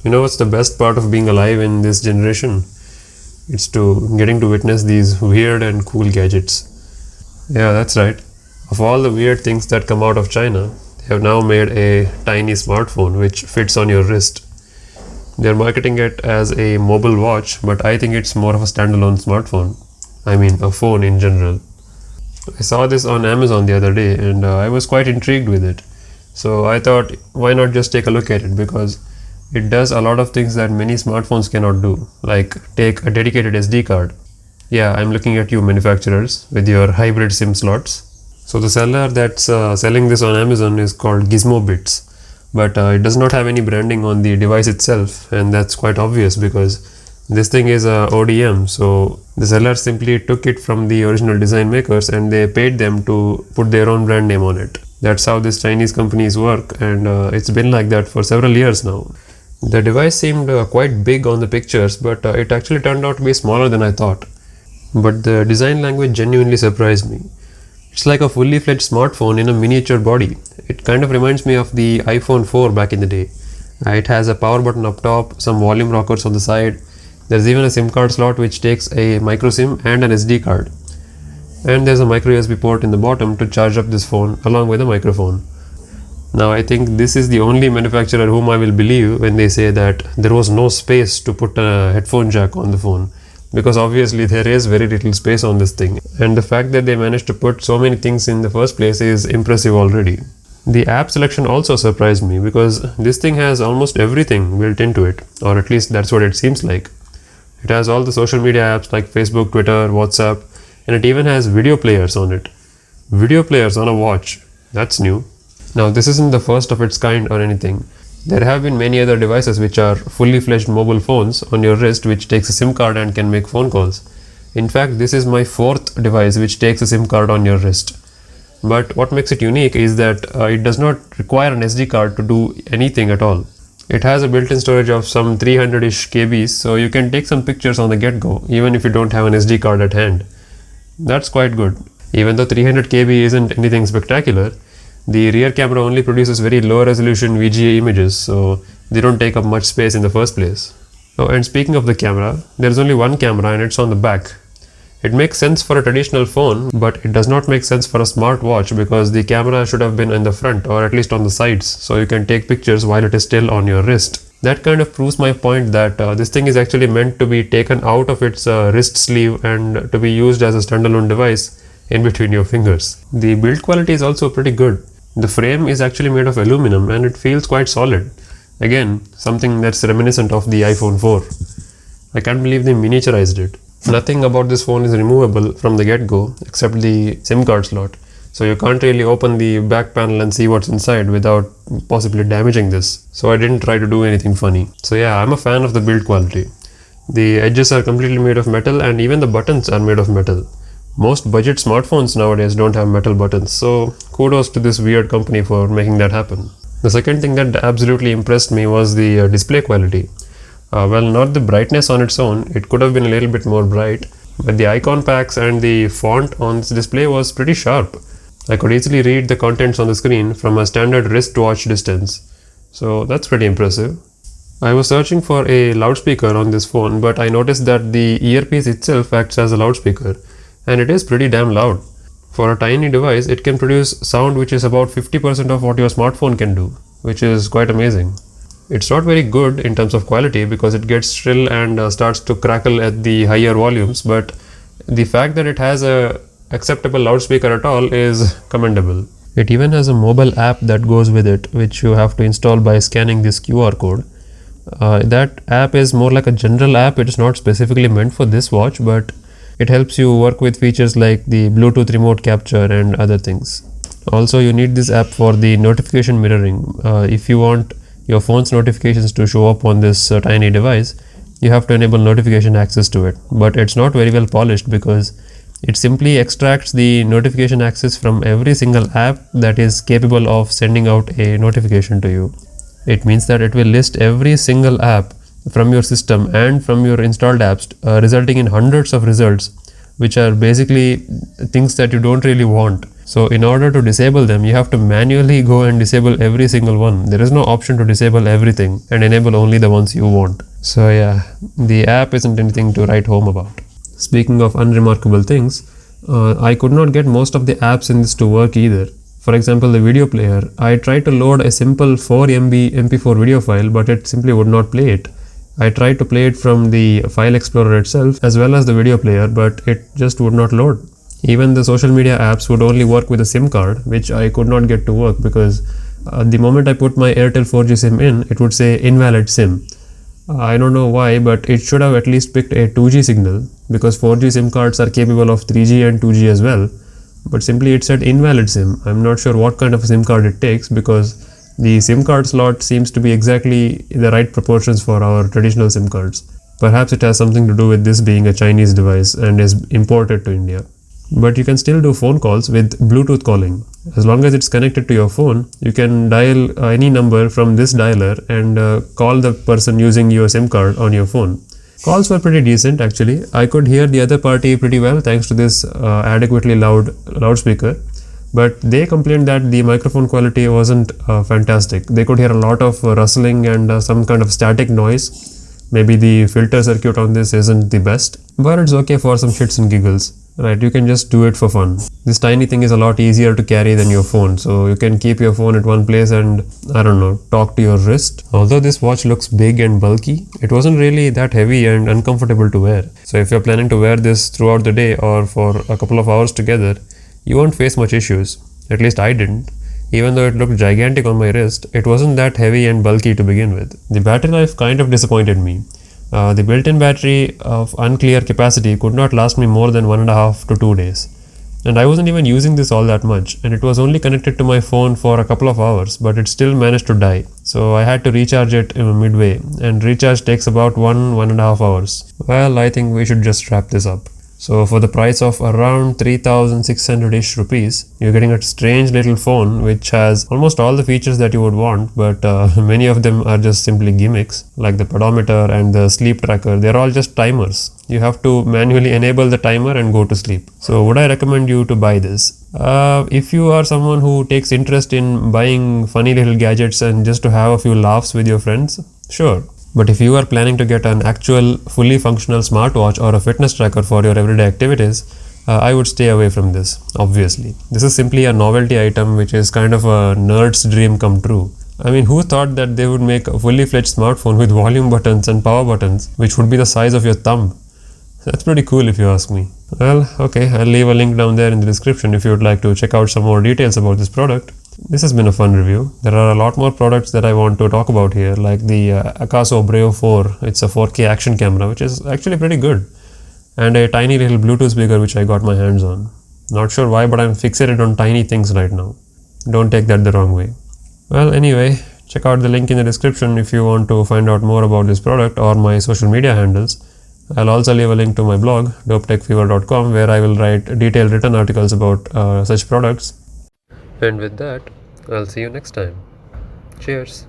You know what's the best part of being alive in this generation? It's to getting to witness these weird and cool gadgets. Yeah, that's right. Of all the weird things that come out of China, they have now made a tiny smartphone which fits on your wrist. They're marketing it as a mobile watch, but I think it's more of a standalone smartphone. I mean, a phone in general. I saw this on Amazon the other day and I was quite intrigued with it. So I thought, why not just take a look at it, because it does a lot of things that many smartphones cannot do, like take a dedicated SD card. Yeah, I'm looking at you manufacturers with your hybrid SIM slots. So the seller that's selling this on Amazon is called Gizmobits, but it does not have any branding on the device itself, and that's quite obvious because this thing is a ODM. So the seller simply took it from the original design makers and they paid them to put their own brand name on it. That's how these Chinese companies work, and it's been like that for several years now. The device seemed quite big on the pictures, but it actually turned out to be smaller than I thought. But the design language genuinely surprised me. It's like a fully fledged smartphone in a miniature body. It kind of reminds me of the iPhone 4 back in the day. It has a power button up top, some volume rockers on the side. There's even a SIM card slot which takes a micro SIM and an SD card. And there's a micro USB port in the bottom to charge up this phone along with a microphone. Now I think this is the only manufacturer whom I will believe when they say that there was no space to put a headphone jack on the phone, because obviously there is very little space on this thing, and the fact that they managed to put so many things in the first place is impressive already. The app selection also surprised me because this thing has almost everything built into it, or at least that's what it seems like. It has all the social media apps like Facebook, Twitter, WhatsApp, and it even has video players on it. Video players on a watch, that's new. Now this isn't the first of its kind or anything. There have been many other devices which are fully fledged mobile phones on your wrist which takes a SIM card and can make phone calls. In fact, this is my fourth device which takes a SIM card on your wrist. But what makes it unique is that it does not require an SD card to do anything at all. It has a built-in storage of some 300-ish KBs, so you can take some pictures on the get-go even if you don't have an SD card at hand. That's quite good. Even though 300 KB isn't anything spectacular, the rear camera only produces very low resolution VGA images, so they don't take up much space in the first place. Oh, and speaking of the camera, there is only one camera and it's on the back. It makes sense for a traditional phone, but it does not make sense for a smartwatch because the camera should have been in the front or at least on the sides, so you can take pictures while it is still on your wrist. That kind of proves my point that this thing is actually meant to be taken out of its wrist sleeve and to be used as a standalone device in between your fingers. The build quality is also pretty good. The frame is actually made of aluminum and it feels quite solid. Again, something that's reminiscent of the iPhone 4. I can't believe they miniaturized it. Nothing about this phone is removable from the get-go except the SIM card slot. So you can't really open the back panel and see what's inside without possibly damaging this. So I didn't try to do anything funny. So yeah, I'm a fan of the build quality. The edges are completely made of metal and even the buttons are made of metal. Most budget smartphones nowadays don't have metal buttons, so kudos to this weird company for making that happen. The second thing that absolutely impressed me was the display quality. Well, not the brightness on its own, it could have been a little bit more bright, but the icon packs and the font on this display was pretty sharp. I could easily read the contents on the screen from a standard wristwatch distance, so that's pretty impressive. I was searching for a loudspeaker on this phone, but I noticed that the earpiece itself acts as a loudspeaker, and it is pretty damn loud. For a tiny device, it can produce sound which is about 50% of what your smartphone can do, which is quite amazing. It's not very good in terms of quality because it gets shrill and starts to crackle at the higher volumes, but the fact that it has a acceptable loudspeaker at all is commendable. It even has a mobile app that goes with it, which you have to install by scanning this QR code. That app is more like a general app. It is not specifically meant for this watch, but it helps you work with features like the Bluetooth remote capture and other things. Also, you need this app for the notification mirroring. If you want your phone's notifications to show up on this tiny device, you have to enable notification access to it. But it's not very well polished because it simply extracts the notification access from every single app that is capable of sending out a notification to you. It means that it will list every single app from your system and from your installed apps, resulting in hundreds of results, which are basically things that you don't really want. So in order to disable them, you have to manually go and disable every single one. There is no option to disable everything and enable only the ones you want. So yeah, the app isn't anything to write home about. Speaking of unremarkable things, I could not get most of the apps in this to work either. For example, the video player, I tried to load a simple 4 MB MP4 video file, but it simply would not play it. I tried to play it from the file explorer itself as well as the video player, but it just would not load. Even the social media apps would only work with a SIM card, which I could not get to work because the moment I put my Airtel 4G SIM in, it would say invalid SIM. I don't know why, but it should have at least picked a 2G signal because 4G SIM cards are capable of 3G and 2G as well. But simply it said invalid SIM. I'm not sure what kind of a SIM card it takes because the SIM card slot seems to be exactly the right proportions for our traditional SIM cards. Perhaps it has something to do with this being a Chinese device and is imported to India. But you can still do phone calls with Bluetooth calling. As long as it's connected to your phone, you can dial any number from this dialer and call the person using your SIM card on your phone. Calls were pretty decent actually. I could hear the other party pretty well thanks to this adequately loud loudspeaker. But they complained that the microphone quality wasn't fantastic. They could hear a lot of rustling and some kind of static noise. Maybe the filter circuit on this isn't the best, but it's okay for some shits and giggles. Right, you can just do it for fun. This tiny thing is a lot easier to carry than your phone, so you can keep your phone at one place and, I don't know, talk to your wrist. Although this watch looks big and bulky, it wasn't really that heavy and uncomfortable to wear. So if you're planning to wear this throughout the day or for a couple of hours together, you won't face much issues. At least I didn't. Even though it looked gigantic on my wrist, it wasn't that heavy and bulky to begin with. The battery life kind of disappointed me. The built-in battery of unclear capacity could not last me more than 1.5 to 2 days. And I wasn't even using this all that much, and it was only connected to my phone for a couple of hours, but it still managed to die. So I had to recharge it midway, and recharge takes about 1.5 hours. Well, I think we should just wrap this up. So for the price of around 3,600-ish rupees, you're getting a strange little phone which has almost all the features that you would want, but many of them are just simply gimmicks, like the pedometer and the sleep tracker. They're all just timers. You have to manually enable the timer and go to sleep. So would I recommend you to buy this? If you are someone who takes interest in buying funny little gadgets and just to have a few laughs with your friends, sure. But if you are planning to get an actual fully functional smartwatch or a fitness tracker for your everyday activities, I would stay away from this, obviously. This is simply a novelty item which is kind of a nerd's dream come true. I mean, who thought that they would make a fully fledged smartphone with volume buttons and power buttons which would be the size of your thumb? That's pretty cool if you ask me. Well, okay, I'll leave a link down there in the description if you would like to check out some more details about this product. This has been a fun review. There are a lot more products that I want to talk about here, like the Akaso Breo 4. It's a 4K action camera, which is actually pretty good. And a tiny little Bluetooth speaker which I got my hands on. Not sure why, but I'm fixated on tiny things right now. Don't take that the wrong way. Well, anyway, check out the link in the description if you want to find out more about this product or my social media handles. I'll also leave a link to my blog, dopetechfever.com, where I will write detailed written articles about such products. And with that, I'll see you next time. Cheers.